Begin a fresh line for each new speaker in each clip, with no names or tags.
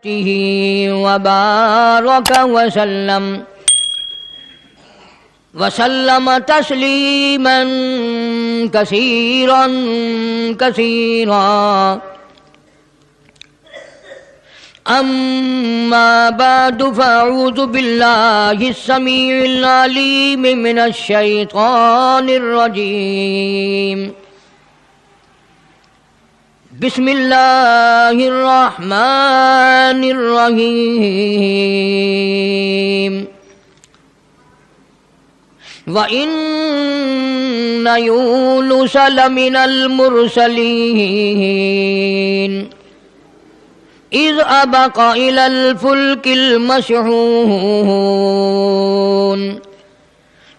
وبارك وسلم تسليما كثيرا كثيرا. أما بعد فأعوذ بالله السميع العليم من الشيطان الرجيم. بسم الله الرحمن الرحيم. وَإِنَّ يُونُسَ لَمِنَ الْمُرْسَلِينَ إِذْ أَبَقَ إِلَى الْفُلْكِ الْمَشْحُونِ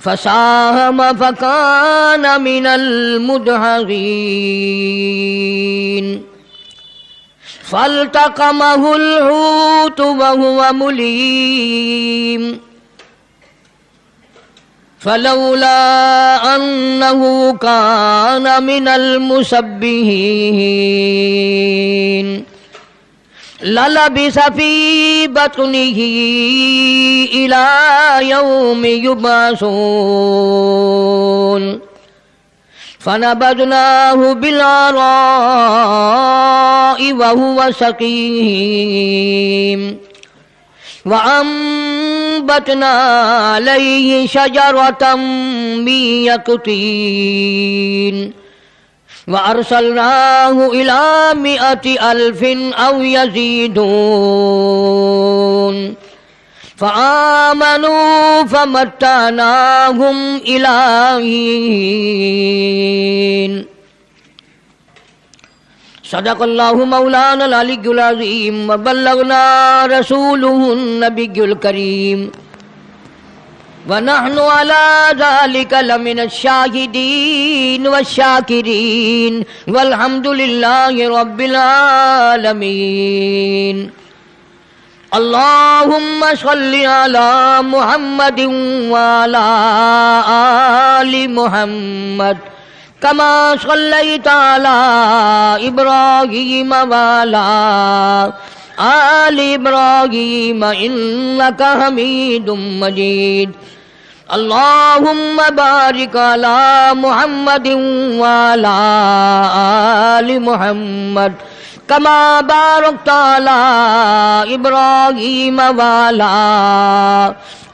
فَسَاهَمَ فَكَانَ مِنَ الْمُدْحَضِينَ فَالْتَقَمَهُ الْحُوتُ وَهُوَ مُلِيمٌ فلولا أنه كان من المسبحين للبث في بطنه إلى يوم يبعثون فنبذناه بالعراء وهو سقيم وأنبتنا عليه شجرة من يقطين وأرسلناه إلى 100,000 أو يزيدون فآمنوا فمتعناهم إلى حين. صدق اللہ مولانا العلی العظیم وبلغنا رسولہ النبی الکریم ونحن على ذلك لمن الشاہدین والشاکرین والحمد للہ رب العالمین. اللہم صل علی محمد وعلی آل محمد كما صليت على إبراهيم وعلى آل إبراهيم إنك حميد مجيد. اللهم بارك على محمد وعلى آل محمد كما باركت على إبراهيم وعلى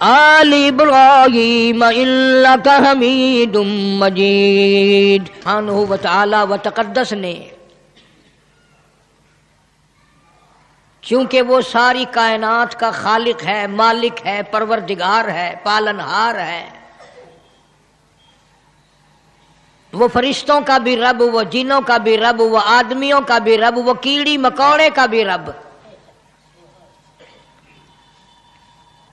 آل ابراہیم انک حمید مجید. سبحانہ و تعالی و تقدس نے چونکہ وہ ساری کائنات کا خالق ہے، مالک ہے، پروردگار ہے، پالنہار ہے، وہ فرشتوں کا بھی رب، وہ جنوں کا بھی رب، وہ آدمیوں کا بھی رب، وہ کیڑی مکوڑے کا بھی رب،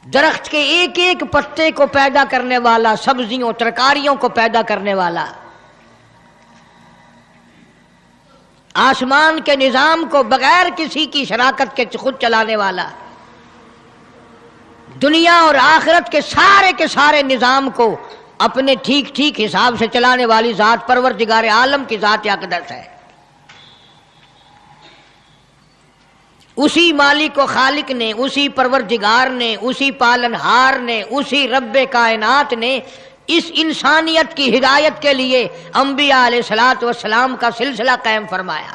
درخت کے ایک ایک پتے کو پیدا کرنے والا، سبزیوں ترکاریوں کو پیدا کرنے والا، آسمان کے نظام کو بغیر کسی کی شراکت کے خود چلانے والا، دنیا اور آخرت کے سارے نظام کو اپنے ٹھیک ٹھیک حساب سے چلانے والی ذات پروردگار عالم کی ذات اقدس ہے. اسی مالک و خالق نے، اسی پروردگار نے، اسی پالنہار نے، اسی رب کائنات نے اس انسانیت کی ہدایت کے لیے انبیاء علیہ الصلوۃ والسلام کا سلسلہ قائم فرمایا.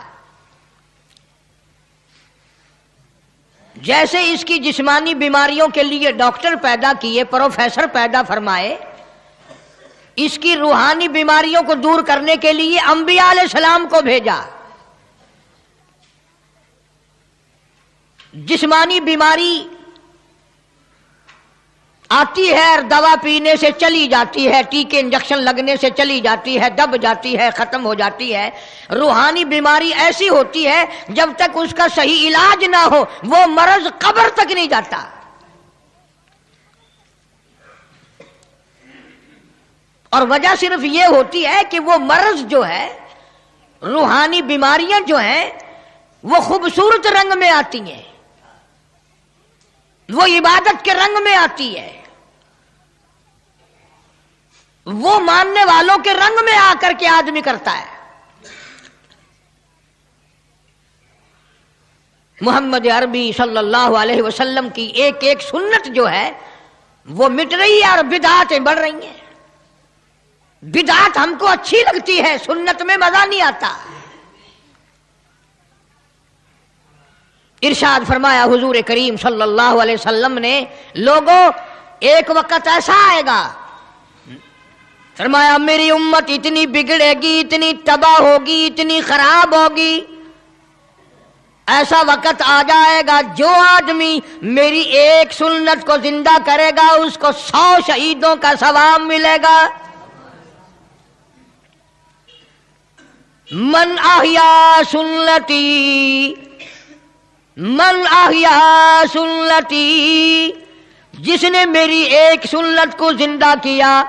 جیسے اس کی جسمانی بیماریوں کے لیے ڈاکٹر پیدا کیے، پروفیسر پیدا فرمائے، اس کی روحانی بیماریوں کو دور کرنے کے لیے انبیاء علیہ السلام کو بھیجا. جسمانی بیماری آتی ہے اور دوا پینے سے چلی جاتی ہے، ٹیکے انجیکشن لگنے سے چلی جاتی ہے، دب جاتی ہے، ختم ہو جاتی ہے. روحانی بیماری ایسی ہوتی ہے جب تک اس کا صحیح علاج نہ ہو وہ مرض قبر تک نہیں جاتا. اور وجہ صرف یہ ہوتی ہے کہ وہ مرض جو ہے، روحانی بیماریاں جو ہیں، وہ خوبصورت رنگ میں آتی ہیں، وہ عبادت کے رنگ میں آتی ہے، وہ ماننے والوں کے رنگ میں آ کر کے آدمی کرتا ہے. محمد عربی صلی اللہ علیہ وسلم کی ایک ایک سنت جو ہے وہ مٹ رہی ہے اور بدعاتیں بڑھ رہی ہیں. بدعات ہم کو اچھی لگتی ہے، سنت میں مزہ نہیں آتا. ارشاد فرمایا حضور کریم صلی اللہ علیہ وسلم نے، لوگوں ایک وقت ایسا آئے گا، فرمایا میری امت اتنی بگڑے گی، اتنی تباہ ہوگی، اتنی خراب ہوگی، ایسا وقت آ جائے گا جو آدمی میری ایک سنت کو زندہ کرے گا اس کو 100 شہیدوں کا ثواب ملے گا. من احیا سنتی، من احیا سنتی، جس نے میری ایک سنت کو زندہ کیا،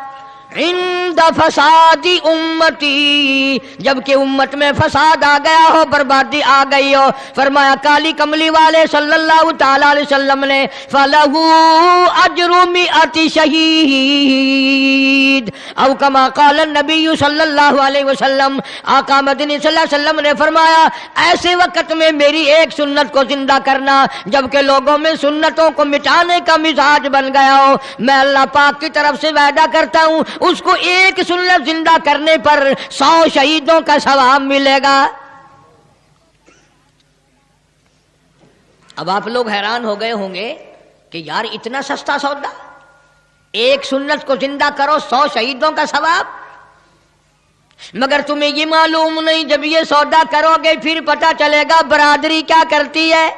عند فساد امتی، جبکہ امت میں فساد آ گیا ہو، بربادی آ گئی ہو، فرمایا کالی کملی والے صلی اللہ تعالی علیہ وسلم نے فلہ اجر 100 شہید، او کما قال النبی صلی اللہ علیہ وسلم، آقا مدنی صلی اللہ علیہ وسلم نے فرمایا ایسے وقت میں میری ایک سنت کو زندہ کرنا جبکہ لوگوں میں سنتوں کو مٹانے کا مزاج بن گیا ہو، میں اللہ پاک کی طرف سے وعدہ کرتا ہوں اس کو ایک سنت زندہ کرنے پر 100 شہیدوں کا ثواب ملے گا. اب آپ لوگ حیران ہو گئے ہوں گے کہ یار اتنا سستا سودا، ایک سنت کو زندہ کرو 100 شہیدوں کا ثواب. مگر تمہیں یہ معلوم نہیں جب یہ سودا کرو گے پھر پتہ چلے گا برادری کیا کرتی ہے،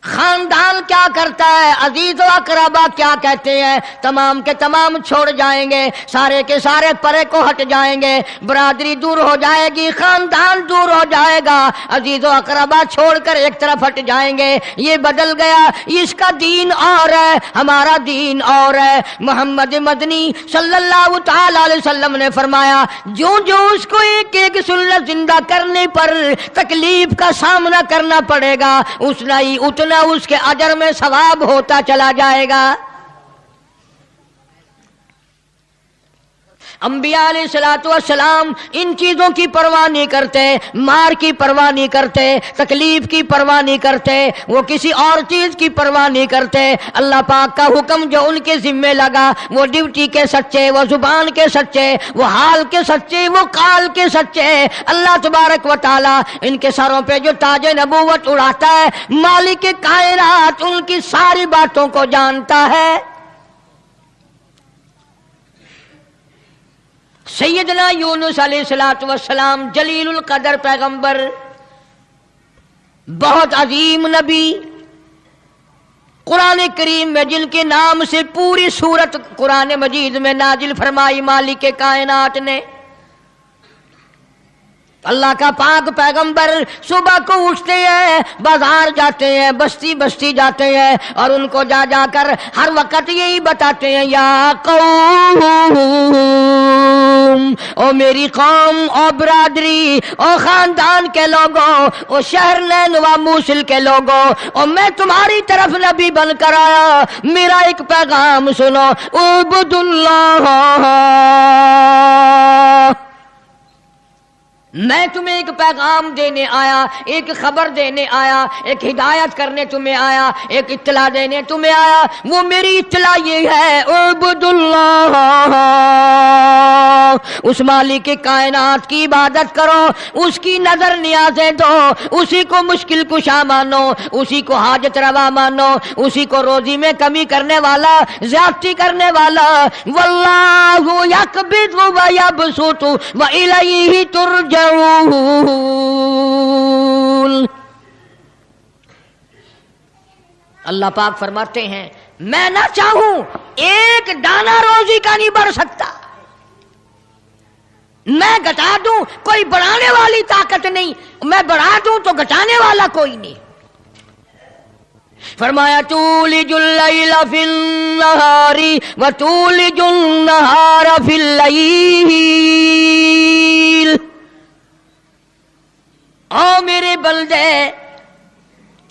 خاندان کیا کرتا ہے، عزیز و اقربا کیا کہتے ہیں، تمام کے تمام چھوڑ جائیں گے، سارے کے سارے پرے کو ہٹ جائیں گے، برادری دور ہو جائے گی، خاندان دور ہو جائے گا، عزیز و اقربا چھوڑ کر ایک طرف ہٹ جائیں گے. یہ بدل گیا، اس کا دین اور ہے، ہمارا دین اور ہے. محمد مدنی صلی اللہ تعالی علیہ وسلم نے فرمایا جو جو اس کو ایک ایک سنت زندہ کرنے پر تکلیف کا سامنا کرنا پڑے گا اتنا ہی اتنا اس کے اجر میں ثواب ہوتا چلا جائے گا. انبیاء علیہ الصلوۃ والسلام ان چیزوں کی پرواہ نہیں کرتے، مار کی پرواہ نہیں کرتے، تکلیف کی پرواہ نہیں کرتے، وہ کسی اور چیز کی پرواہ نہیں کرتے. اللہ پاک کا حکم جو ان کے ذمے لگا وہ ڈیوٹی کے سچے، وہ زبان کے سچے، وہ حال کے سچے، وہ قال کے سچے. اللہ تبارک و تعالی ان کے سروں پہ جو تاج نبوت اڑاتا ہے، مالک کائنات ان کی ساری باتوں کو جانتا ہے. سیدنا یونس علیہ السلام جلیل القدر پیغمبر، بہت عظیم نبی، قرآن کریم میں جن کے نام سے پوری سورت قرآن مجید میں نازل فرمائی مالک کائنات نے. اللہ کا پاک پیغمبر صبح کو اٹھتے ہیں، بازار جاتے ہیں، بستی بستی جاتے ہیں اور ان کو جا جا کر ہر وقت یہی بتاتے ہیں یا قوم، او میری قوم، او برادری، او خاندان کے لوگوں، او شہر نینوا موصل کے لوگوں، او میں تمہاری طرف نبی بن کر آیا، میرا ایک پیغام سنو، اعبد اللہ. میں تمہیں ایک پیغام دینے آیا، ایک خبر دینے آیا، ایک ہدایت کرنے تمہیں آیا، ایک اطلاع دینے تمہیں آیا. وہ میری اطلاع یہ ہے اعبد اللہ، اس مالک کائنات کی عبادت کرو، اس کی نظر نیازیں دو، اسی کو مشکل کشا مانو، اسی کو حاجت روا مانو، اسی کو روزی میں کمی کرنے والا، زیادتی کرنے والا. واللہ یقبض و یبسط و الیہ ترجعون. اللہ پاک فرماتے ہیں میں نہ چاہوں ایک دانہ روزی کا نہیں بڑھ سکتا، میں گھٹا دوں کوئی بڑھانے والی طاقت نہیں، میں بڑھا دوں تو گھٹانے والا کوئی نہیں. فرمایا تولج اللیل فی النہار وتولج النہار فی اللیل. او میرے بندے،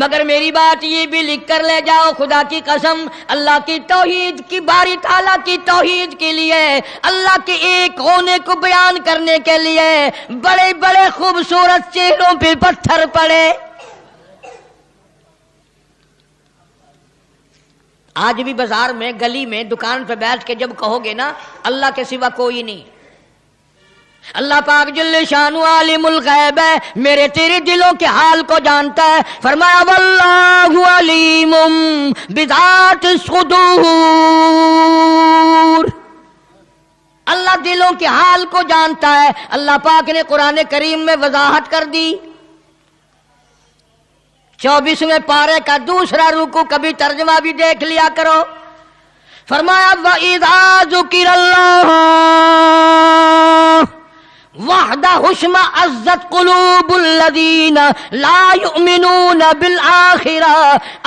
مگر میری بات یہ بھی لکھ کر لے جاؤ، خدا کی قسم، اللہ کی توحید کی، باری تعالیٰ کی توحید کے لیے، اللہ کے ایک ہونے کو بیان کرنے کے لیے بڑے بڑے خوبصورت چہروں پہ پتھر پڑے۔ آج بھی بازار میں، گلی میں، دکان پہ بیٹھ کے جب کہو گے نا اللہ کے سوا کوئی نہیں، اللہ پاک جل شانہ عالم الغیب ہے، میرے تیرے دلوں کے حال کو جانتا ہے، فرمایا واللہ علیم بذات الصدور، اللہ دلوں کے حال کو جانتا ہے۔ اللہ پاک نے قرآن کریم میں وضاحت کر دی، 24ویں پارے کا دوسرا رکوع، کبھی ترجمہ بھی دیکھ لیا کرو، فرمایا وَإِذَا ذُكِرَ اللَّهُ وَحْدَهُ اشْمَأَزَّتْ قُلُوبُ الَّذِينَ لَا يُؤْمِنُونَ بِالْآخِرَةِ،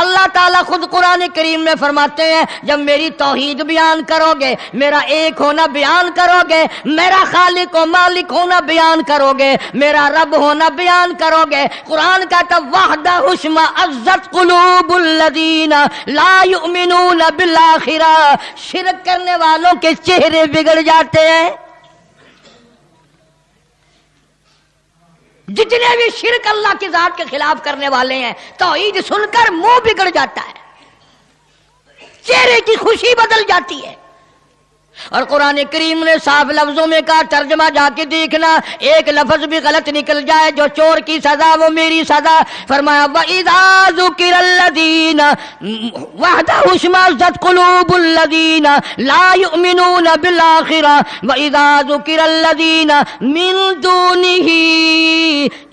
اللہ تعالیٰ خود قرآن کریم میں فرماتے ہیں جب میری توحید بیان کرو گے، میرا ایک ہونا بیان کرو گے، میرا خالق و مالک ہونا بیان کرو گے، میرا رب ہونا بیان کرو گے، قرآن کہتا وَحْدَهُ اشْمَأَزَّتْ قُلُوبُ الَّذِينَ لَا يُؤْمِنُونَ بِالْآخِرَةِ، شرک کرنے والوں کے چہرے بگڑ جاتے ہیں۔ جتنے بھی شرک اللہ کی ذات کے خلاف کرنے والے ہیں، توحید سن کر منہ بگڑ جاتا ہے، چہرے کی خوشی بدل جاتی ہے۔ اور قرآن کریم نے صاف لفظوں میں کہا، ترجمہ جا کے دیکھنا، ایک لفظ بھی غلط نکل جائے، جو چور کی سزا وہ میری سزا، فرمایا وَإِذَا ذُكِرَ الَّذِينَ وَحْدَهُ اشْمَأَزَّتْ قُلُوبُ الَّذِينَ لَا يُؤْمِنُونَ بِالْآخِرَةِ وَإِذَا ذُكِرَ الَّذِينَ مِن دُونِهِ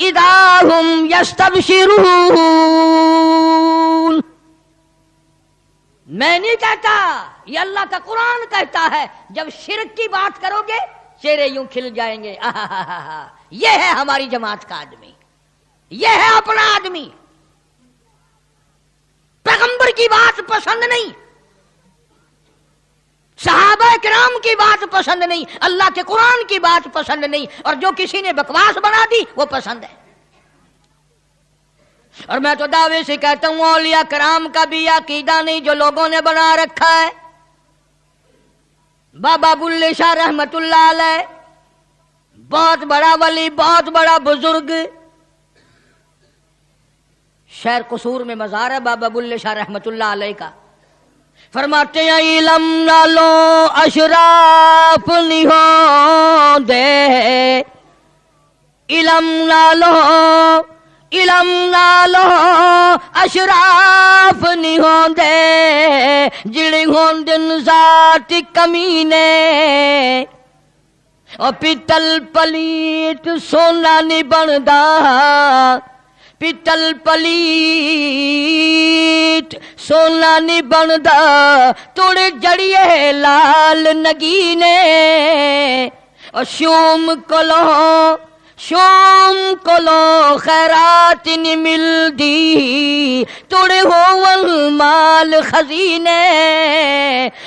إِذَا هُمْ يَسْتَبْشِرُونَ۔ میں نہیں کہتا، یہ اللہ کا قرآن کہتا ہے، جب شرک کی بات کرو گے چہرے یوں کھل جائیں گے، یہ ہے ہماری جماعت کا آدمی، یہ ہے اپنا آدمی۔ پیغمبر کی بات پسند نہیں، صحابہ کرام کی بات پسند نہیں، اللہ کے قرآن کی بات پسند نہیں، اور جو کسی نے بکواس بنا دی وہ پسند ہے۔ اور میں تو دعوے سے کہتا ہوں اولیاء کرام کا بھی عقیدہ نہیں جو لوگوں نے بنا رکھا ہے۔ بابا بلے شاہ رحمت اللہ علیہ بہت بڑا ولی، بہت بڑا بزرگ، شہر قصور میں مزار ہے بابا بلے شاہ رحمت اللہ علیہ کا، فرماتے ہیں علم نالو اشراف نہیں ہوں دے، علم نالو اشراف نہیں ہوندے، جڑے ہوندن ذات کمینے، اور پیتل پلیت سونا نہیں بندا، پیتل پلیت سونا نہیں بندا، توڑے جڑیے لال نگینے، اور شوم کولو خیرات نہیں ملدی، توڑے ہون مال خزینے،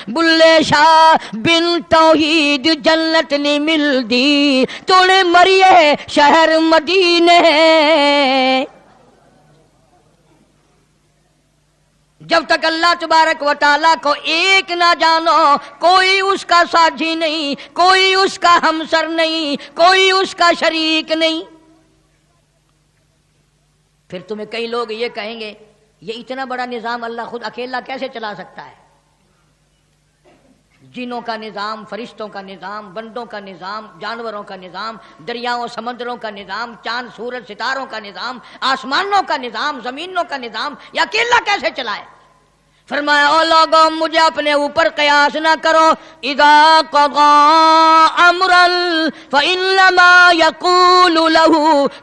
بلے شاہ بن توحید جنت نہیں ملدی، توڑے مریے شہر مدینے۔ جب تک اللہ تبارک و تعالیٰ کو ایک نہ جانو، کوئی اس کا ساتھی نہیں، کوئی اس کا ہمسر نہیں، کوئی اس کا شریک نہیں۔ پھر تمہیں کئی لوگ یہ کہیں گے یہ اتنا بڑا نظام اللہ خود اکیلا کیسے چلا سکتا ہے؟ جنوں کا نظام، فرشتوں کا نظام، بندوں کا نظام، جانوروں کا نظام، دریاؤں سمندروں کا نظام، چاند سورج ستاروں کا نظام، آسمانوں کا نظام، زمینوں کا نظام، یہ اکیلا کیسے چلائے؟ فرمایا او لوگوں مجھے اپنے اوپر قیاس نہ کرو، اذا قضا امرا فانما یقول له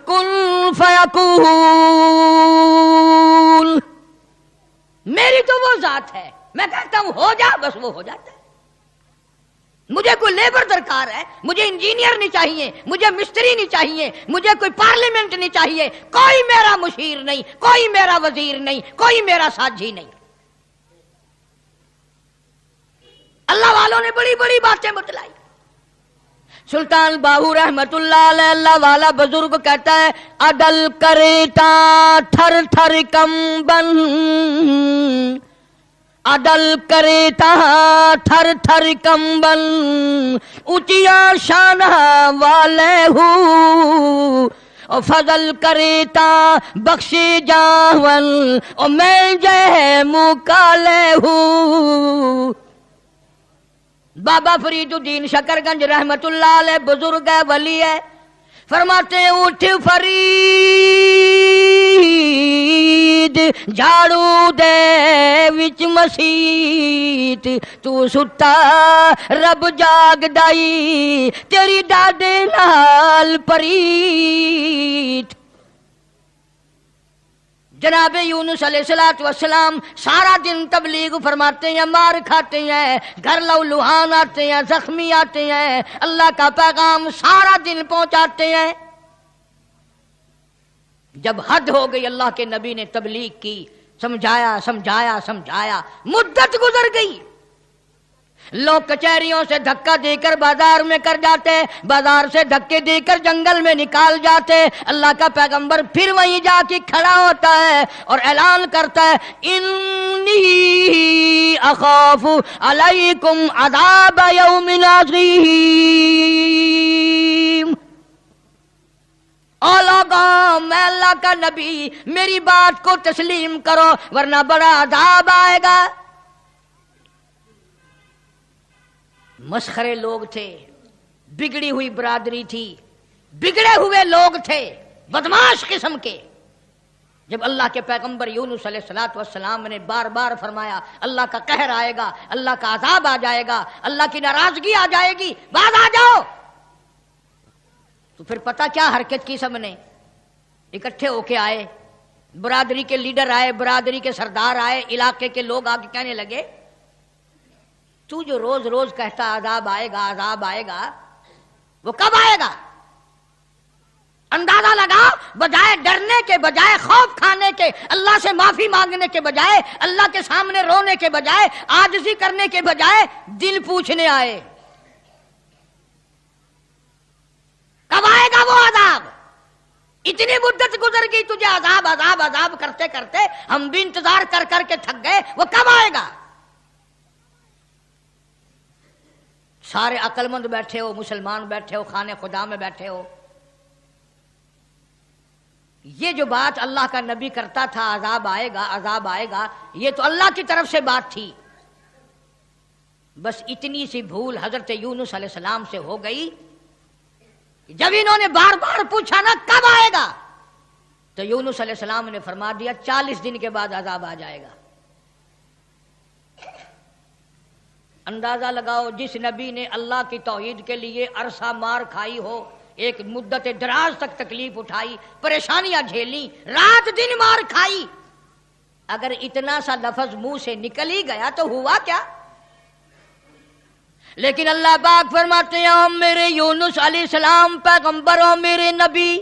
کن فیکون۔ میری تو وہ ذات ہے، میں کہتا ہوں ہو جا، بس وہ ہو جاتا ہے۔ مجھے کوئی لیبر درکار ہے، مجھے انجینئر نہیں چاہیے، مجھے مستری نہیں چاہیے، مجھے کوئی پارلیمنٹ نہیں چاہیے، کوئی میرا مشیر نہیں، کوئی میرا وزیر نہیں، کوئی میرا ساتھی نہیں۔ اللہ والوں نے بڑی بڑی باتیں بتلائی، سلطان باہو رحمت اللہ علیہ اللہ والا بزرگ کہتا ہے عدل کریتا تھر تھر کمبن، عدل کریتا تھر تھر کمبن، اونچیا شان والے ہو، او فضل کریتا بخشی جاون، او میں جے مکالے ہوں۔ بابا فرید الدین شکر گنج رحمت اللہ علیہ بزرگ ہے، ولی ہے، فرماتے ہیں اٹھ فرید جھاڑو دے وچ مسیت، تو ستا رب جاگ دائی تیری ڈاڈے نال پریت۔ جناب یونس علیہ السلام سارا دن تبلیغ فرماتے ہیں، مار کھاتے ہیں، گھر لو لوہان آتے ہیں، زخمی آتے ہیں، اللہ کا پیغام سارا دن پہنچاتے ہیں۔ جب حد ہو گئی اللہ کے نبی نے تبلیغ کی، سمجھایا سمجھایا سمجھایا، مدت گزر گئی، لوگ کچہریوں سے دھکا دے کر بازار میں کر جاتے، بازار سے دھکے دے کر جنگل میں نکال جاتے، اللہ کا پیغمبر پھر وہیں جا کے کھڑا ہوتا ہے اور اعلان کرتا ہے انی اخاف علیکم عذاب یوم عظیم۔ او لوگوں، میں اللہ کا نبی، میری بات کو تسلیم کرو ورنہ بڑا عذاب آئے گا۔ مسخرے لوگ تھے، بگڑی ہوئی برادری تھی، بگڑے ہوئے لوگ تھے، بدماش قسم کے۔ جب اللہ کے پیغمبر یونس علیہ السلام نے بار بار فرمایا اللہ کا قہر آئے گا، اللہ کا عذاب آ جائے گا، اللہ کی ناراضگی آ جائے گی، باز آ جاؤ، تو پھر پتہ کیا حرکت کی، سب نے اکٹھے ہو کے آئے، برادری کے لیڈر آئے، برادری کے سردار آئے، علاقے کے لوگ آ کے کہنے لگے تو جو روز روز کہتا عذاب آئے گا عذاب آئے گا، وہ کب آئے گا؟ اندازہ لگاؤ، بجائے ڈرنے کے، بجائے خوف کھانے کے، اللہ سے معافی مانگنے کے بجائے، اللہ کے سامنے رونے کے بجائے، عاجزی کرنے کے بجائے دل پوچھنے آئے کب آئے گا وہ عذاب؟ اتنی مدت گزر گئی تجھے عذاب عذاب عذاب کرتے کرتے، ہم بھی انتظار کر کر کے تھک گئے، وہ کب آئے گا؟ سارے عقل مند بیٹھے ہو، مسلمان بیٹھے ہو، خانے خدا میں بیٹھے ہو، یہ جو بات اللہ کا نبی کرتا تھا عذاب آئے گا عذاب آئے گا، یہ تو اللہ کی طرف سے بات تھی، بس اتنی سی بھول حضرت یونس علیہ السلام سے ہو گئی، جب انہوں نے بار بار پوچھا نا کب آئے گا، تو یونس علیہ السلام نے فرما دیا 40 دن کے بعد عذاب آ جائے گا۔ اندازہ لگاؤ، جس نبی نے اللہ کی توحید کے لیے عرصہ مار کھائی ہو، ایک مدت دراز تک تکلیف اٹھائی، پریشانیاں جھیلی، رات دن مار کھائی، اگر اتنا سا لفظ منہ سے نکل ہی گیا تو ہوا کیا؟ لیکن اللہ پاک فرماتے ہیں او میرے یونس علیہ السلام پیغمبر، او میرے نبی،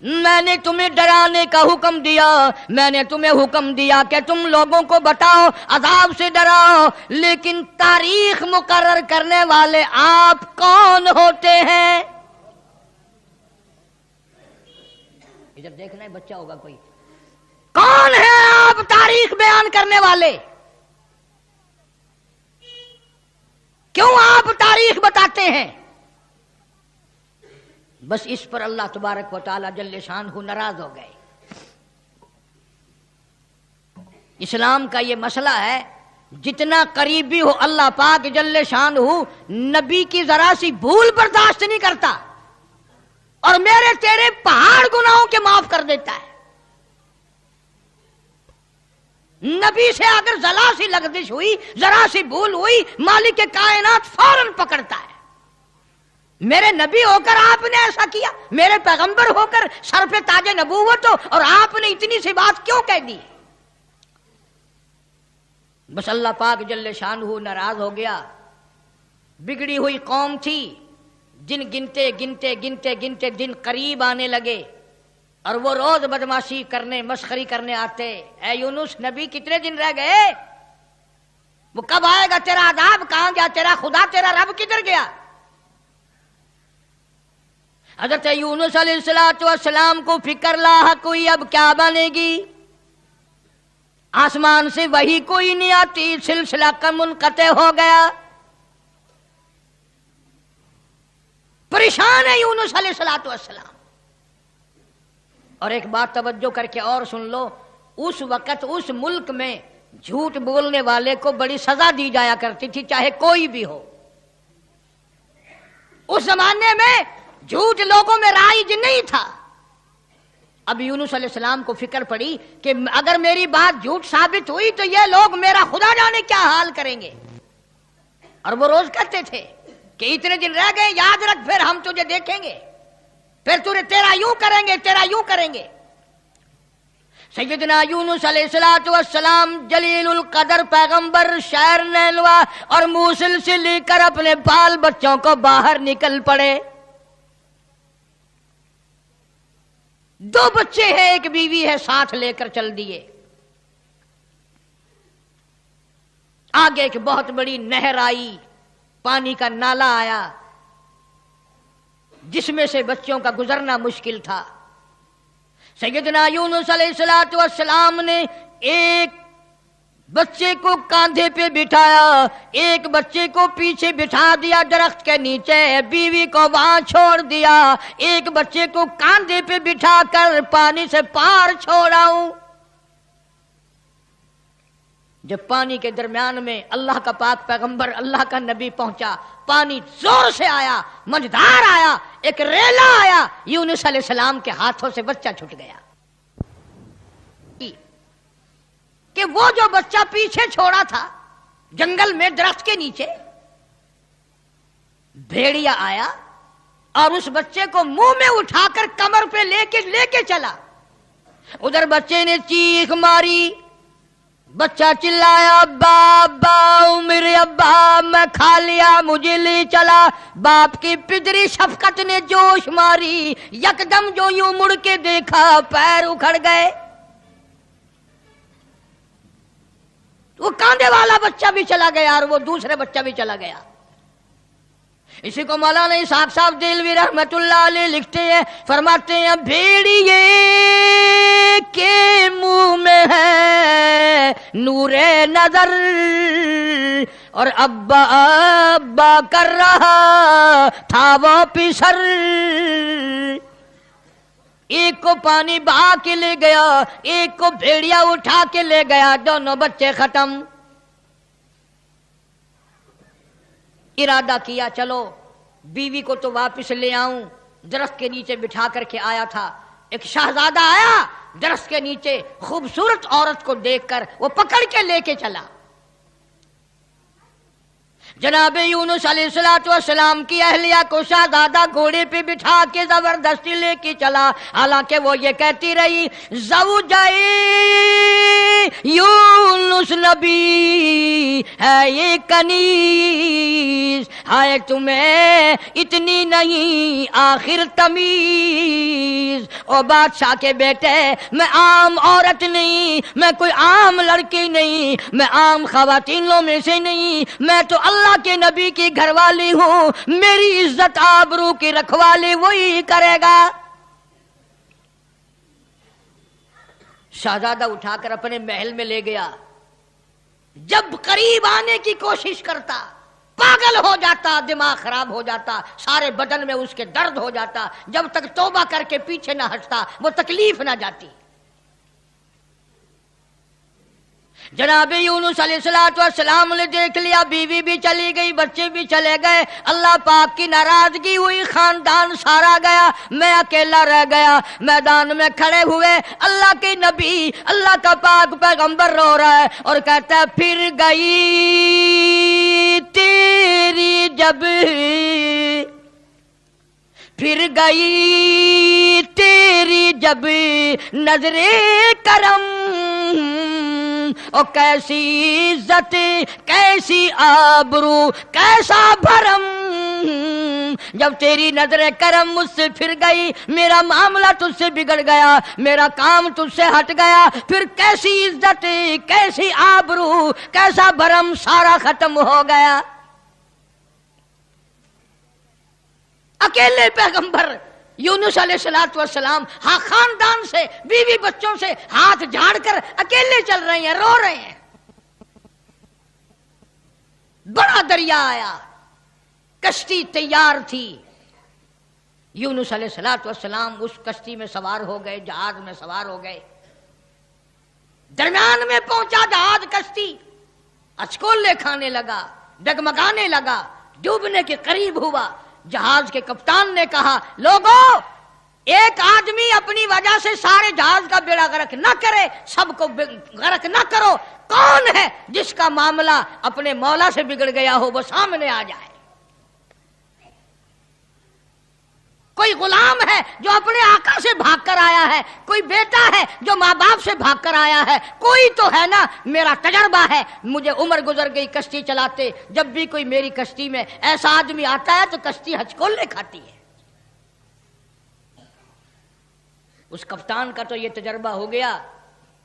میں نے تمہیں ڈرانے کا حکم دیا، میں نے تمہیں حکم دیا کہ تم لوگوں کو بتاؤ، عذاب سے ڈراؤ، لیکن تاریخ مقرر کرنے والے آپ کون ہوتے ہیں؟ ادھر دیکھنا ہے، بچہ ہوگا کوئی، کون ہے آپ تاریخ بیان کرنے والے؟ کیوں آپ تاریخ بتاتے ہیں؟ بس اس پر اللہ تبارک و تعالی جل شانہ ناراض ہو گئے۔ اسلام کا یہ مسئلہ ہے، جتنا قریبی ہو اللہ پاک جل شانہ نبی کی ذرا سی بھول برداشت نہیں کرتا، اور میرے تیرے پہاڑ گناہوں کے معاف کر دیتا ہے۔ نبی سے اگر ذرا سی لغزش ہوئی، ذرا سی بھول ہوئی، مالک کائنات فوراً پکڑتا ہے۔ میرے نبی ہو کر آپ نے ایسا کیا، میرے پیغمبر ہو کر سر پہ تاج نبوت ہو، اور آپ نے اتنی سی بات کیوں کہہ دی؟ بس اللہ پاک جل شانہ ناراض ہو گیا۔ بگڑی ہوئی قوم تھی، دن گنتے گنتے گنتے گنتے دن قریب آنے لگے، اور وہ روز بدماشی کرنے، مسخری کرنے آتے۔ اے یونس نبی کتنے دن رہ گئے؟ وہ کب آئے گا تیرا عذاب؟ کہاں گیا تیرا خدا؟ تیرا رب کدھر گیا؟ حضرت یونس علیہ السلام کو فکر لاحق ہوئی، اب کیا بنے گی؟ آسمان سے وہی کوئی نہیں آتی، سلسلہ کا منقطع ہو گیا۔ پریشان ہے یونس علیہ السلام۔ اور ایک بات توجہ کر کے اور سن لو، اس وقت اس ملک میں جھوٹ بولنے والے کو بڑی سزا دی جایا کرتی تھی، چاہے کوئی بھی ہو۔ اس زمانے میں جھوٹ لوگوں میں رائج نہیں تھا۔ اب یونس علیہ السلام کو فکر پڑی کہ اگر میری بات جھوٹ ثابت ہوئی تو یہ لوگ میرا خدا جانے کیا حال کریں گے۔ اور وہ روز کہتے تھے کہ اتنے دن رہ گئے، یاد رکھ، پھر ہم تجھے دیکھیں گے، پھر تیرا یوں کریں گے، تیرا یوں کریں گے۔ سیدنا یونس علیہ السلام جلیل القدر پیغمبر شہر نیلوا اور موصل سے لے کر اپنے بال بچوں کو باہر نکل پڑے۔ 2 بچے ہیں، ایک بیوی ہے، ساتھ لے کر چل دیے۔ آگے ایک بہت بڑی نہر آئی، پانی کا نالا آیا جس میں سے بچوں کا گزرنا مشکل تھا۔ سیدنا یونس علیہ السلام نے ایک بچے کو کاندھے پہ بٹھایا، ایک بچے کو پیچھے بٹھا دیا درخت کے نیچے، بیوی کو وہاں چھوڑ دیا، ایک بچے کو کاندھے پہ بٹھا کر پانی سے پار چھوڑاؤں۔ جب پانی کے درمیان میں اللہ کا پاک پیغمبر، اللہ کا نبی پہنچا، پانی زور سے آیا، مجدار آیا، ایک ریلا آیا، یونس علیہ السلام کے ہاتھوں سے بچہ چھوٹ گیا۔ کہ وہ جو بچہ پیچھے چھوڑا تھا جنگل میں درخت کے نیچے، بھیڑیا آیا اور اس بچے کو منہ میں اٹھا کر کمر پہ لے کے چلا۔ ادھر بچے نے چیخ ماری، بچہ چلایا، ابا ابا، میرے ابا، میں کھا لیا، مجھے لے چلا۔ باپ کی پدری شفقت نے جوش ماری، یکدم جو یوں مڑ کے دیکھا، پیر اکھڑ گئے۔ وہ کاندھے والا بچہ بھی چلا گیا اور وہ دوسرے بچہ بھی چلا گیا۔ اسی کو مولانا اسحاق صاحب دہلوی رحمت اللہ علیہ لکھتے ہیں، فرماتے ہیں بھیڑیے کے منہ میں ہے نور نظر اور ابا ابا کر رہا تھا وہ پسر۔ ایک کو پانی بہا کے لے گیا، ایک کو بھیڑیا اٹھا کے لے گیا، دونوں بچے ختم۔ ارادہ کیا چلو بیوی کو تو واپس لے آؤں، درخت کے نیچے بٹھا کر کے آیا تھا۔ ایک شہزادہ آیا درخت کے نیچے، خوبصورت عورت کو دیکھ کر وہ پکڑ کے لے کے چلا۔ جناب یونس علیہ السلام کی اہلیہ کو شہزادہ گھوڑے پہ بٹھا کے زبردستی لے کے چلا، حالانکہ وہ یہ کہتی رہی زوجائے یونس نبی ہے یہ کنیز، ہائے تمہیں اتنی نہیں آخر تمیز۔ او بادشاہ کے بیٹے، میں عام عورت نہیں، میں کوئی عام لڑکی نہیں، میں عام خواتینوں میں سے نہیں، میں تو اللہ کے نبی کی گھر والی ہوں، میری عزت آبرو کی رکھوالی وہی کرے گا۔ شہزادہ اٹھا کر اپنے محل میں لے گیا۔ جب قریب آنے کی کوشش کرتا پاگل ہو جاتا، دماغ خراب ہو جاتا، سارے بدن میں اس کے درد ہو جاتا۔ جب تک توبہ کر کے پیچھے نہ ہٹتا وہ تکلیف نہ جاتی۔ جناب یونس علیہ السلام نے دیکھ لیا، بیوی بھی چلی گئی، بچے بھی چلے گئے، اللہ پاک کی ناراضگی ہوئی، خاندان سارا گیا، میں اکیلا رہ گیا۔ میدان میں کھڑے ہوئے اللہ کے نبی، اللہ کا پاک پیغمبر رو رہا ہے اور کہتا ہے پھر گئی تیری جب، پھر گئی تیری جب نظر کرم، او کیسی عزت، کیسی آبرو، کیسا بھرم، جب تیری نظر کرم مجھ سے پھر گئی، میرا معاملہ تجھ سے بگڑ گیا، میرا کام تجھ سے ہٹ گیا، پھر کیسی عزت، کیسی آبرو، کیسا بھرم سارا ختم ہو گیا۔ اکیلے پیغمبر یونس علیہ السلام ہاں خاندان سے، بیوی بچوں سے ہاتھ جھاڑ کر اکیلے چل رہے ہیں، رو رہے ہیں۔ بڑا دریا آیا، کشتی تیار تھی، یونس علیہ السلام اس کشتی میں سوار ہو گئے، جہاز میں سوار ہو گئے۔ درمیان میں پہنچا جہاز، کشتی اچکولے کھانے لگا، ڈگمگانے لگا، ڈوبنے کے قریب ہوا۔ جہاز کے کپتان نے کہا، لوگوں، ایک آدمی اپنی وجہ سے سارے جہاز کا بیڑا غرق نہ کرے، سب کو غرق نہ کرو۔ کون ہے جس کا معاملہ اپنے مولا سے بگڑ گیا ہو، وہ سامنے آ جائے۔ کوئی غلام ہے جو اپنے آقا سے بھاگ کر آیا ہے، کوئی بیٹا ہے جو ماں باپ سے بھاگ کر آیا ہے، کوئی تو ہے نا، میرا تجربہ ہے، مجھے عمر گزر گئی کشتی چلاتے، جب بھی کوئی میری کشتی میں ایسا آدمی آتا ہے تو کشتی ہچکولے کھاتی ہے۔ اس کپتان کا تو یہ تجربہ ہو گیا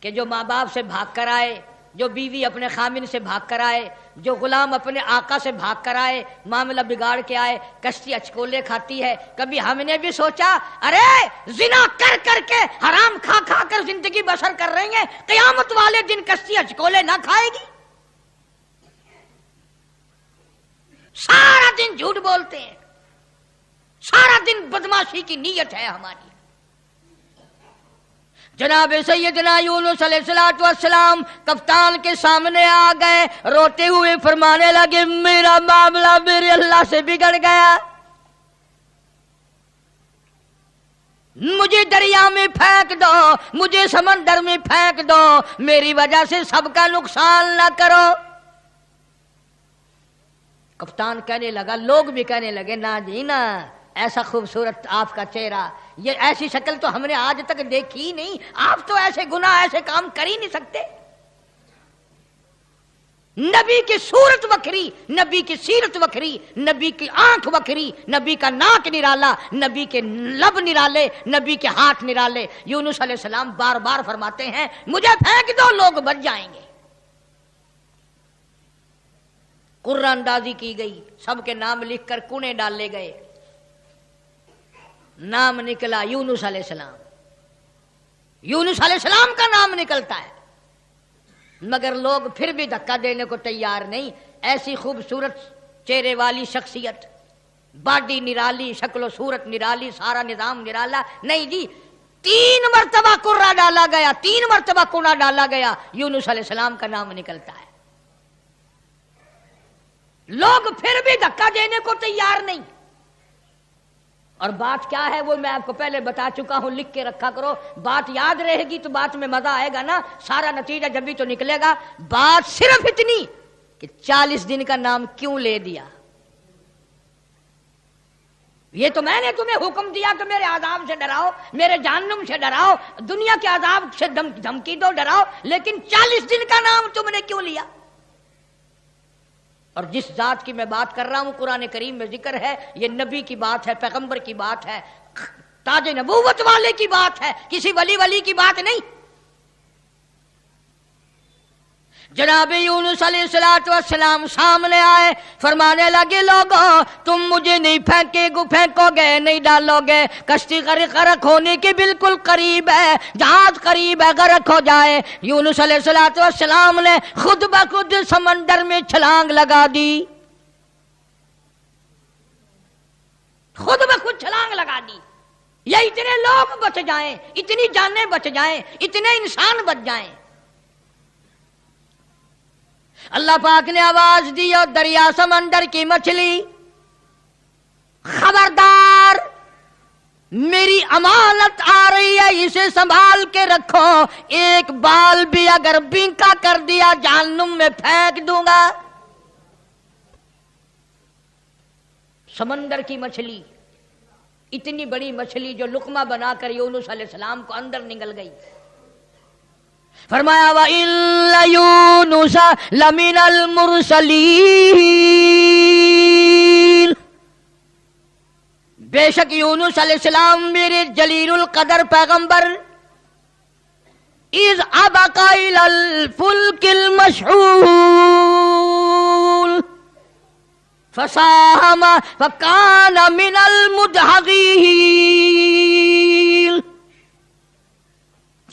کہ جو ماں باپ سے بھاگ کر آئے، جو بیوی اپنے خامن سے بھاگ کر آئے، جو غلام اپنے آقا سے بھاگ کر آئے، معاملہ بگاڑ کے آئے، کشتی اچکولے کھاتی ہے۔ کبھی ہم نے بھی سوچا، ارے زنا کر کر کے، حرام کھا کھا کر زندگی بسر کر رہی ہیں، قیامت والے دن کشتی اچکولے نہ کھائے گی؟ سارا دن جھوٹ بولتے ہیں، سارا دن بدماشی کی نیت ہے ہماری۔ جناب سیدنا یونس علیہ السلام کپتان کے سامنے آ گئے، روتے ہوئے فرمانے لگے، میرا معاملہ میرے اللہ سے بگڑ گیا، مجھے دریا میں پھینک دو، مجھے سمندر میں پھینک دو، میری وجہ سے سب کا نقصان نہ کرو۔ کپتان کہنے لگا، لوگ بھی کہنے لگے، نہ جی نہ، ایسا خوبصورت آپ کا چہرہ، یہ ایسی شکل تو ہم نے آج تک دیکھی ہی نہیں، آپ تو ایسے گناہ ایسے کام کر ہی نہیں سکتے۔ نبی کی صورت وکھری، نبی کی سیرت وکھری، نبی کی آنکھ وکھری، نبی کا ناک نرالا، نبی کے لب نرالے، نبی کے ہاتھ نرالے۔ یونس علیہ السلام بار بار فرماتے ہیں، مجھے پھینک دو، لوگ بچ جائیں گے۔ قرآن اندازی کی گئی، سب کے نام لکھ کر کونے ڈالے گئے، نام نکلا یونس علیہ السلام۔ یونس علیہ السلام کا نام نکلتا ہے، مگر لوگ پھر بھی دھکا دینے کو تیار نہیں۔ ایسی خوبصورت چہرے والی شخصیت، باڈی نرالی، شکل و صورت نرالی، سارا نظام نرالا، نہیں جی، 3 مرتبہ قرہ ڈالا گیا، 3 مرتبہ کونا ڈالا گیا، یونس علیہ السلام کا نام نکلتا ہے۔ لوگ پھر بھی دھکا دینے کو تیار نہیں۔ اور بات کیا ہے وہ میں آپ کو پہلے بتا چکا ہوں، لکھ کے رکھا کرو، بات یاد رہے گی تو بات میں مزہ آئے گا نا، سارا نتیجہ جب بھی تو نکلے گا۔ بات صرف اتنی کہ 40 دن کا نام کیوں لے دیا؟ یہ تو میں نے تمہیں حکم دیا کہ میرے عذاب سے ڈراؤ، میرے جہنم سے ڈراؤ، دنیا کے عذاب سے دھمکی دو، ڈراؤ، لیکن 40 دن کا نام تم نے کیوں لیا؟ اور جس ذات کی میں بات کر رہا ہوں قرآن کریم میں ذکر ہے، یہ نبی کی بات ہے، پیغمبر کی بات ہے، تاج نبوت والے کی بات ہے، کسی ولی کی بات نہیں۔ جناب یونس علیہ السلام سامنے آئے، فرمانے لگے، لوگوں تم مجھے نہیں پھینکو گے، نہیں ڈالو گے، کشتی غرق ہونے کے بالکل قریب ہے، جہاز قریب ہے، غرق ہو جائے۔ یونس علیہ السلام نے خود بخود سمندر میں چھلانگ لگا دی، خود بخود چھلانگ لگا دی، یا اتنے لوگ بچ جائیں، اتنی جانیں بچ جائیں، اتنے انسان بچ جائیں۔ اللہ پاک نے آواز دی اور دریا سمندر کی مچھلی، خبردار، میری امانت آ رہی ہے، اسے سنبھال کے رکھو، ایک بال بھی اگر بینکا کر دیا جہنم میں پھینک دوں گا۔ سمندر کی مچھلی، اتنی بڑی مچھلی جو لقمہ بنا کر یونس علیہ السلام کو اندر نگل گئی۔ فرمایا وَإِنَّ يُونُسَ لَمِنَ الْمُرْسَلِينَ، بے شک یونس علیہ السلام میرے جلیل القدر پیغمبر اذ ابق الى الفلک المشحون فساهم فكان من المدحضين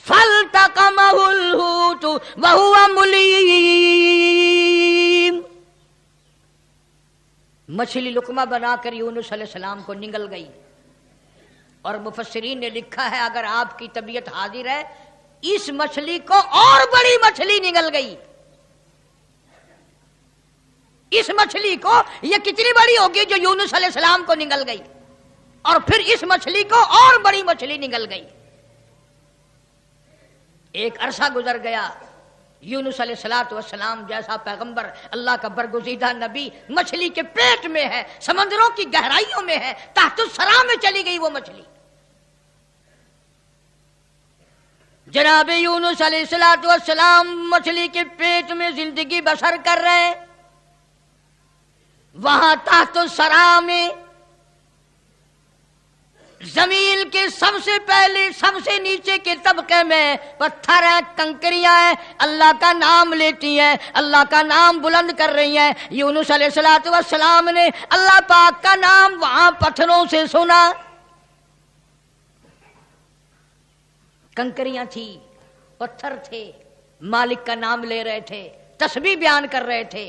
فالتقمه الحوت وهو مليم. مچھلی لقمہ بنا کر یونس علیہ السلام کو نگل گئی، اور مفسرین نے لکھا ہے اگر آپ کی طبیعت حاضر ہے اس مچھلی کو اور بڑی مچھلی نگل گئی. اس مچھلی کو یہ کتنی بڑی ہوگی جو یونس علیہ السلام کو نگل گئی، اور پھر اس مچھلی کو اور بڑی مچھلی نگل گئی. ایک عرصہ گزر گیا، یونس علیہ السلام جیسا پیغمبر، اللہ کا برگزیدہ نبی مچھلی کے پیٹ میں ہے، سمندروں کی گہرائیوں میں ہے، تحت الثرى میں چلی گئی وہ مچھلی. جناب یونس علیہ السلام مچھلی کے پیٹ میں زندگی بسر کر رہے ہیں. وہاں تحت الثرى میں زمین کے سب سے پہلے سب سے نیچے کے طبقے میں پتھر ہیں، کنکریاں ہیں، اللہ کا نام لیتی ہیں، اللہ کا نام بلند کر رہی ہیں. یونس علیہ السلام نے اللہ پاک کا نام وہاں پتھروں سے سنا. کنکریاں تھی، پتھر تھے، مالک کا نام لے رہے تھے، تسبیح بیان کر رہے تھے.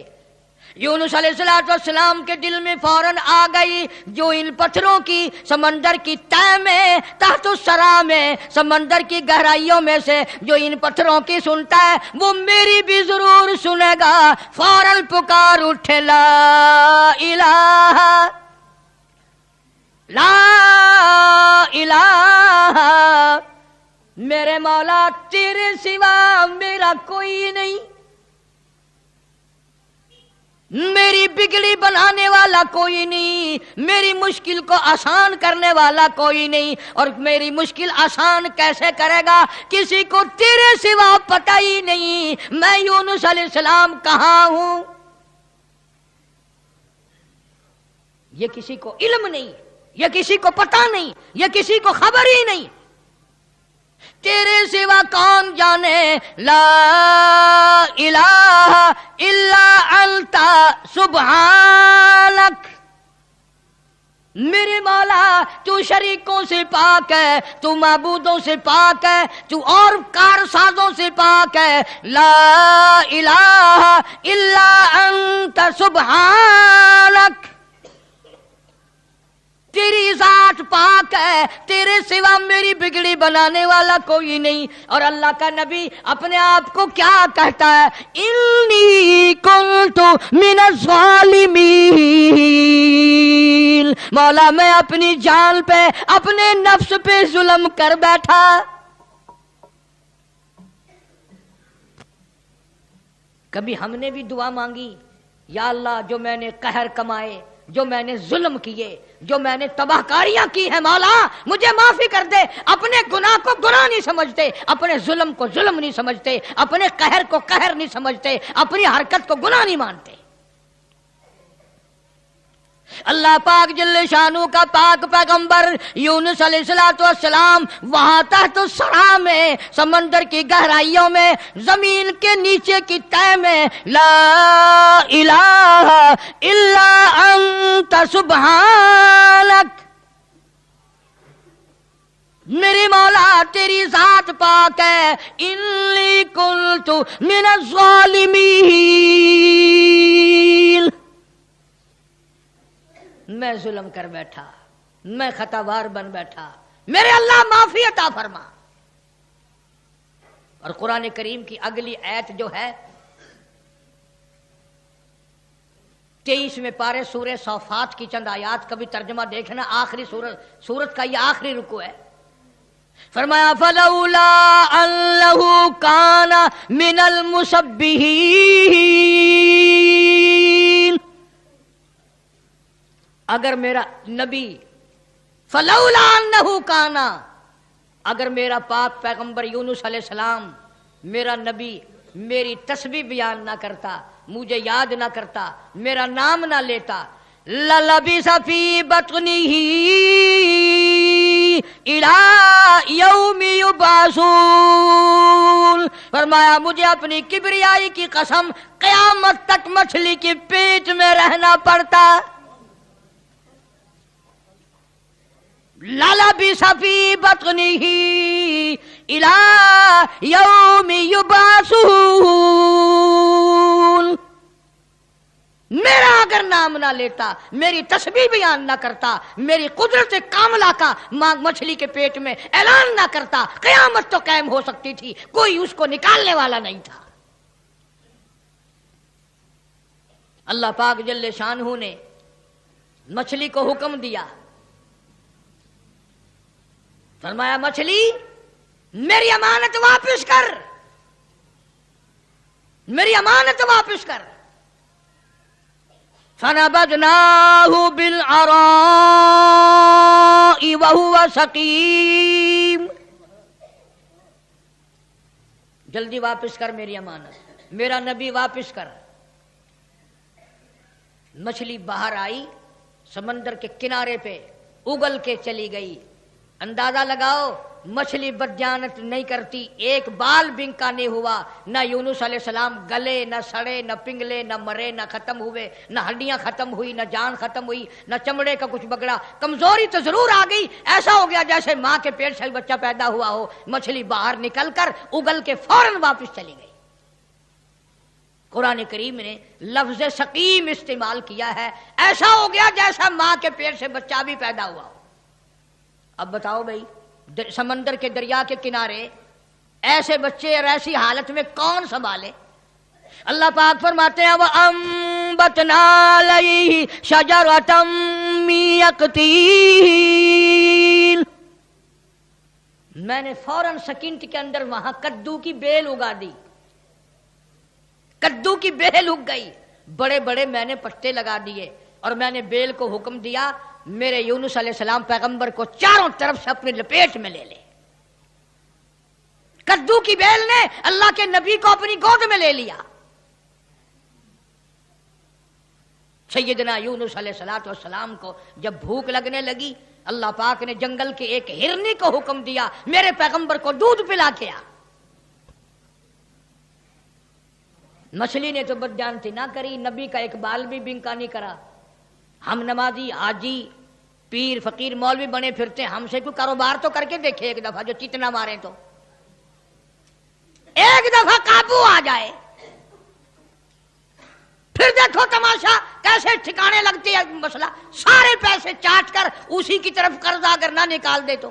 یونس علیہ السلام کے دل میں فوراً آ گئی جو ان پتھروں کی سمندر کی تہ میں تحت الثرى میں سمندر کی گہرائیوں میں سے جو ان پتھروں کی سنتا ہے وہ میری بھی ضرور سنے گا. فوراً پکار اٹھے لا الہ لا الہ، میرے مولا تیرے سوا میرا کوئی نہیں، میری بگڑی بنانے والا کوئی نہیں، میری مشکل کو آسان کرنے والا کوئی نہیں. اور میری مشکل آسان کیسے کرے گا کسی کو تیرے سوا پتہ ہی نہیں میں یونس علیہ السلام کہاں ہوں. یہ کسی کو علم نہیں، یہ کسی کو پتہ نہیں، یہ کسی کو خبر ہی نہیں. تیرے سوا کون جانے لا الہ الا انت سبحانک، میرے مولا تو شریکوں سے پاک ہے، تو معبودوں سے پاک ہے، تو اور کارسازوں سے پاک ہے. لا الہ الا انت سبحانک، تیری ذات پاک ہے، تیرے سوا میری بگڑی بنانے والا کوئی نہیں. اور اللہ کا نبی اپنے آپ کو کیا کہتا ہے؟ انی کنت من الظالمین، مولا میں اپنی جان پہ اپنے نفس پہ ظلم کر بیٹھا. کبھی ہم نے بھی دعا مانگی یا اللہ جو میں نے قہر کمائے، جو میں نے ظلم کیے، جو میں نے تباہ کاریاں کی ہیں مولا مجھے معافی کر دے. اپنے گناہ کو گناہ نہیں سمجھتے، اپنے ظلم کو ظلم نہیں سمجھتے، اپنے قہر کو قہر نہیں سمجھتے، اپنی حرکت کو گناہ نہیں مانتے. اللہ پاک جل شانو کا پاک پیغمبر یونس علیہ السلام وہاں تحت الثرى میں سمندر کی گہرائیوں میں زمین کے نیچے کی تہ میں لا الہ الا انت سبحانک، میرے مولا تیری ذات پاک ہے. انی کنت من الظالمین، میں ظلم کر بیٹھا، میں خطاوار بن بیٹھا، میرے اللہ معافی عطا فرما. اور قرآن کریم کی اگلی آیت جو ہے 23ویں پارے سورہ صافات کی چند آیات کا بھی ترجمہ دیکھنا، آخری سورت کا یہ آخری رکوع ہے. فرمایا فلولا انہ کان من المسبحین، اگر میرا نبی فلولا انہ کانا، اگر میرا پاک پیغمبر یونس علیہ السلام میرا نبی میری تسبیح بیان نہ کرتا، مجھے یاد نہ کرتا، میرا نام نہ لیتا، للبث فی بطنہ الی یوم یبعثون، فرمایا مجھے اپنی کبریائی کی قسم قیامت تک مچھلی کے پیٹ میں رہنا پڑتا۔ للبث فی بطنہ الی یوم یبعثون، میرا اگر نام نہ لیتا، میری تسبیح بیان نہ کرتا، میری قدرت کاملہ کا مچھلی کے پیٹ میں اعلان نہ کرتا، قیامت تو قائم ہو سکتی تھی، کوئی اس کو نکالنے والا نہیں تھا۔ اللہ پاک جل شانہ نے مچھلی کو حکم دیا، فرمایا مچھلی میری امانت واپس کر، میری امانت واپس کر۔ فَنَبَذْنَاهُ بِالْعَرَاءِ وَهُوَ سَقِيمٌ، جلدی واپس کر میری امانت، میرا نبی واپس کر۔ مچھلی باہر آئی، سمندر کے کنارے پہ اگل کے چلی گئی۔ اندازہ لگاؤ مچھلی بدجانت نہیں کرتی، ایک بال بنکا نہیں ہوا، نہ یونس علیہ السلام گلے، نہ سڑے، نہ پنگلے، نہ مرے، نہ ختم ہوئے، نہ ہڈیاں ختم ہوئی، نہ جان ختم ہوئی، نہ چمڑے کا کچھ بگڑا۔ کمزوری تو ضرور آ گئی، ایسا ہو گیا جیسے ماں کے پیٹ سے بچہ پیدا ہوا ہو۔ مچھلی باہر نکل کر اگل کے فوراً واپس چلی گئی۔ قرآن کریم نے لفظ سقیم استعمال کیا ہے، ایسا ہو گیا جیسا ماں کے پیٹ سے بچہ بھی پیدا ہوا ہو۔ اب بتاؤ بھائی، سمندر کے دریا کے کنارے ایسے بچے اور ایسی حالت میں کون سنبھالے؟ اللہ پاک فرماتے ہیں وَأَنبَتْنَا عَلَيْهِ شَجَرَةً مِّن يَقْطِينٍ، میں نے فوراً سیکنڈ کے اندر وہاں کدو کی بیل اگا دی، کدو کی بیل اگ گئی، بڑے بڑے میں نے پتے لگا دیے، اور میں نے بیل کو حکم دیا میرے یونس علیہ السلام پیغمبر کو چاروں طرف سے اپنے لپیٹ میں لے لے۔ کدو کی بیل نے اللہ کے نبی کو اپنی گود میں لے لیا۔ سیدنا یونس علیہ السلام کو جب بھوک لگنے لگی، اللہ پاک نے جنگل کے ایک ہرنی کو حکم دیا میرے پیغمبر کو دودھ پلا کے آ۔ مچھلی نے تو بدجانتی نہ کری، نبی کا ایک بال بھی بنکا نہیں کرا۔ ہم نمازی، حاجی، پیر، فقیر، مولوی بنے پھرتے، ہم سے کوئی کاروبار تو کر کے دیکھے ایک دفعہ، جو چتنا مارے تو ایک دفعہ قابو آ جائے، پھر دیکھو تماشا کیسے ٹھکانے لگتی ہے مسئلہ۔ سارے پیسے چاٹ کر اسی کی طرف قرضہ اگر نہ نکال دے تو۔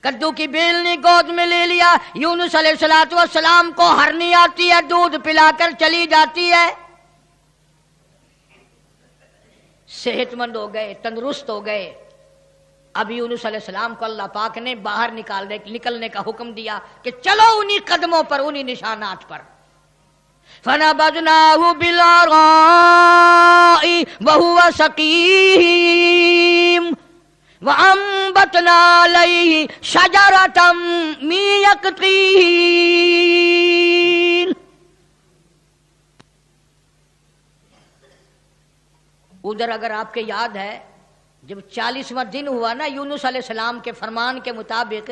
کدو کی بیل نے گود میں لے لیا، یونس علیہ السلام کو ہرنی آتی ہے، دودھ پلا کر چلی جاتی ہے، صحت مند ہو گئے، تندرست ہو گئے۔ اب یونس علیہ السلام کو اللہ پاک نے باہر نکلنے کا حکم دیا کہ چلو انہی قدموں پر، انہی نشانات پر۔ فَنَبَذْنَاهُ بِالْعَرَاءِ وَهُوَ سَقِيمٌ وَأَنبَتْنَا عَلَيْهِ شَجَرَةً مِّن يَقْطِينٍ۔ ادھر اگر آپ کے یاد ہے جب 40واں دن ہوا نا، یونس علیہ السلام کے فرمان کے مطابق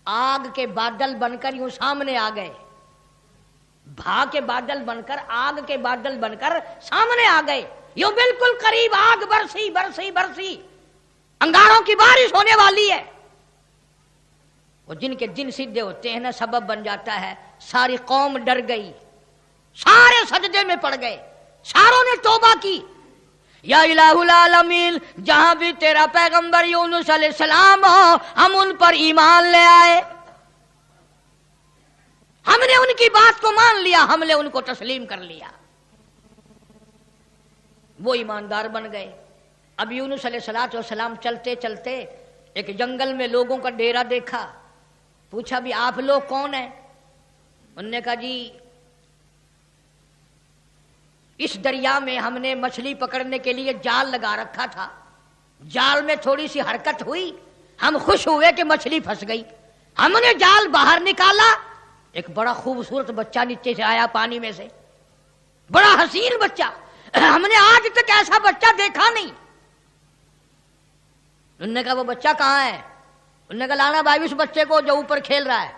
آگ کے بادل بن کر یوں سامنے آ گئے، بھا کے بادل بن کر، آگ کے بادل بن کر سامنے آ گئے، یوں بالکل قریب آگ برسی برسی برسی، انگاروں کی بارش ہونے والی ہے۔ وہ جن کے دن سیدھے ہوتے ہیں نا، سبب بن جاتا ہے، ساری قوم ڈر گئی، سارے سجدے میں پڑ گئے، ساروں نے توبہ کی، یا الہ العالمین جہاں بھی تیرا پیغمبر یونس علیہ السلام ہو، ہم ان پر ایمان لے آئے، ہم نے ان کی بات کو مان لیا، ہم نے ان کو تسلیم کر لیا۔ وہ ایماندار بن گئے۔ اب یونس علیہ السلام چلتے چلتے ایک جنگل میں لوگوں کا ڈیرا دیکھا، پوچھا بھی آپ لوگ کون ہیں؟ انہوں نے کہا جی اس دریا میں ہم نے مچھلی پکڑنے کے لیے جال لگا رکھا تھا، جال میں تھوڑی سی حرکت ہوئی، ہم خوش ہوئے کہ مچھلی پھنس گئی، ہم نے جال باہر نکالا، ایک بڑا خوبصورت بچہ نیچے سے آیا پانی میں سے، بڑا حسین بچہ، ہم نے آج تک ایسا بچہ دیکھا نہیں۔ انہوں نے کہا وہ بچہ کہاں ہے؟ انہوں نے کہا لانا بھائی اس بچے کو جو اوپر کھیل رہا ہے،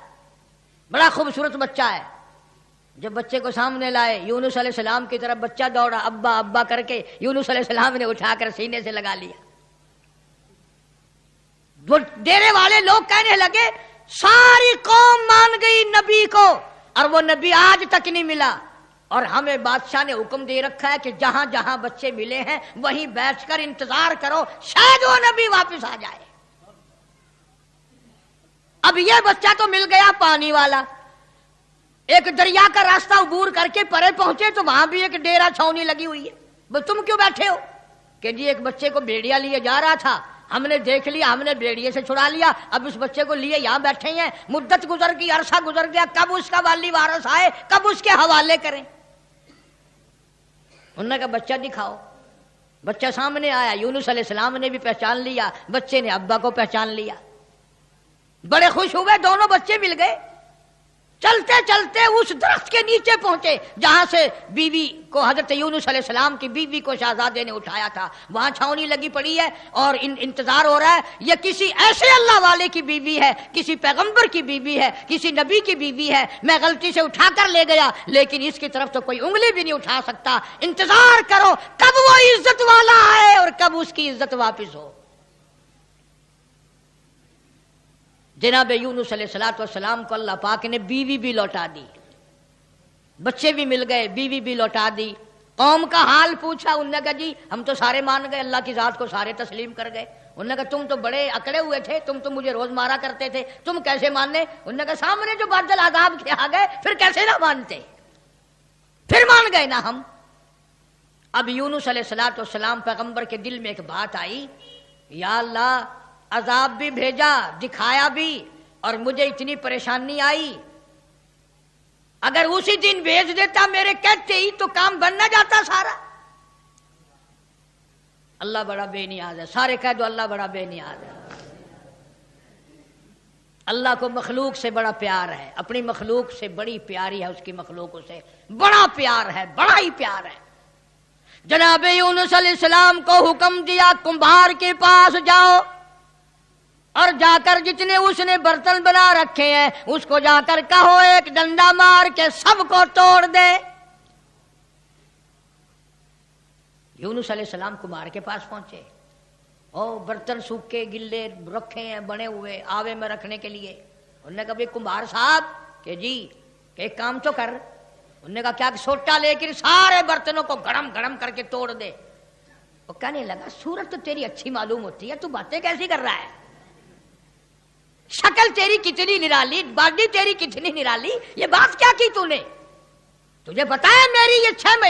بڑا خوبصورت بچہ ہے۔ جب بچے کو سامنے لائے، یونس علیہ السلام کی طرف بچہ دوڑا، ابا ابا کر کے یونس علیہ السلام نے اٹھا کر سینے سے لگا لیا۔ وہ ڈیرے والے لوگ کہنے لگے ساری قوم مان گئی نبی کو، اور وہ نبی آج تک نہیں ملا، اور ہمیں بادشاہ نے حکم دے رکھا ہے کہ جہاں جہاں بچے ملے ہیں وہیں بیٹھ کر انتظار کرو، شاید وہ نبی واپس آ جائے۔ اب یہ بچہ تو مل گیا پانی والا، ایک دریا کا راستہ عبور کر کے پرے پہنچے تو وہاں بھی ایک ڈیرا چھاونی لگی ہوئی ہے۔ بس تم کیوں بیٹھے ہو؟ کہ جی ایک بچے کو بھیڑیا لیے جا رہا تھا، ہم نے دیکھ لیا، ہم نے بھیڑیے سے چھڑا لیا، اب اس بچے کو لیے یہاں بیٹھے ہیں، مدت گزر گئی، عرصہ گزر گیا، کب اس کا والی وارث آئے، کب اس کے حوالے کریں۔ انہوں نے کہا بچہ دکھاؤ۔ بچہ سامنے آیا، یونس علیہ السلام نے بھی پہچان لیا، بچے نے ابا کو پہچان لیا، بڑے خوش ہوئے، دونوں بچے مل گئے۔ چلتے چلتے اس درخت کے نیچے پہنچے جہاں سے بیوی کو، حضرت یونس علیہ السلام کی بیوی کو شہزادے نے اٹھایا تھا، وہاں چھاونی لگی پڑی ہے اور انتظار ہو رہا ہے، یہ کسی ایسے اللہ والے کی بیوی ہے، کسی پیغمبر کی بیوی ہے، کسی نبی کی بیوی ہے، میں غلطی سے اٹھا کر لے گیا لیکن اس کی طرف تو کوئی انگلی بھی نہیں اٹھا سکتا، انتظار کرو کب وہ عزت والا آئے اور کب اس کی عزت واپس ہو۔ جناب یونس علیہ السلام کو اللہ پاک نے بیوی بھی لوٹا دی، بچے بھی مل گئے، بیوی بھی لوٹا دی۔ قوم کا حال پوچھا، انہوں نے کہا جی ہم تو سارے مان گئے، اللہ کی ذات کو سارے تسلیم کر گئے۔ انہوں نے کہا تم تو بڑے اکڑے ہوئے تھے، تم تو مجھے روز مارا کرتے تھے، تم کیسے ماننے؟ انہوں نے کہا سامنے جو بادل عذاب کے آ گئے پھر کیسے نہ مانتے، پھر مان گئے نا ہم۔ اب یونس علیہ السلام پیغمبر کے دل میں ایک بات آئی، یا اللہ عذاب بھی بھیجا، دکھایا بھی، اور مجھے اتنی پریشانی آئی، اگر اسی دن بھیج دیتا میرے کہتے ہی تو کام بن نہ جاتا سارا۔ اللہ بڑا بے نیاز ہے، سارے کہہ دو اللہ بڑا بے نیاز ہے۔ اللہ کو مخلوق سے بڑا پیار ہے، اپنی مخلوق سے بڑی پیاری ہے، اس کی مخلوق سے بڑا پیار ہے، بڑا ہی پیار ہے۔ جناب یونس علیہ السلام کو حکم دیا کمبھار کے پاس جاؤ، اور جا کر جتنے اس نے برتن بنا رکھے ہیں اس کو جا کر کہو ایک ڈنڈا مار کے سب کو توڑ دے۔ یونس علیہ السلام کمبھار کے پاس پہنچے، برتن سوکھے گلے رکھے ہیں بنے ہوئے آوے میں رکھنے کے لیے۔ انہوں نے کہا بھئی کمبھار صاحب کہ جی کہ ایک کام تو کر۔ انہوں نے کہا کیا؟ سوٹا لے کر سارے برتنوں کو گڑم گڑم کر کے توڑ دے۔ وہ کہنے لگا صورت تو تیری اچھی معلوم ہوتی ہے، تو باتیں کیسی کر رہا ہے؟ شکل تیری کتنی نرالی، باڈی تیری کتنی نرالی، یہ بات کیا کی تو نے؟ تجھے پتا ہے میری یہ 6 مہینے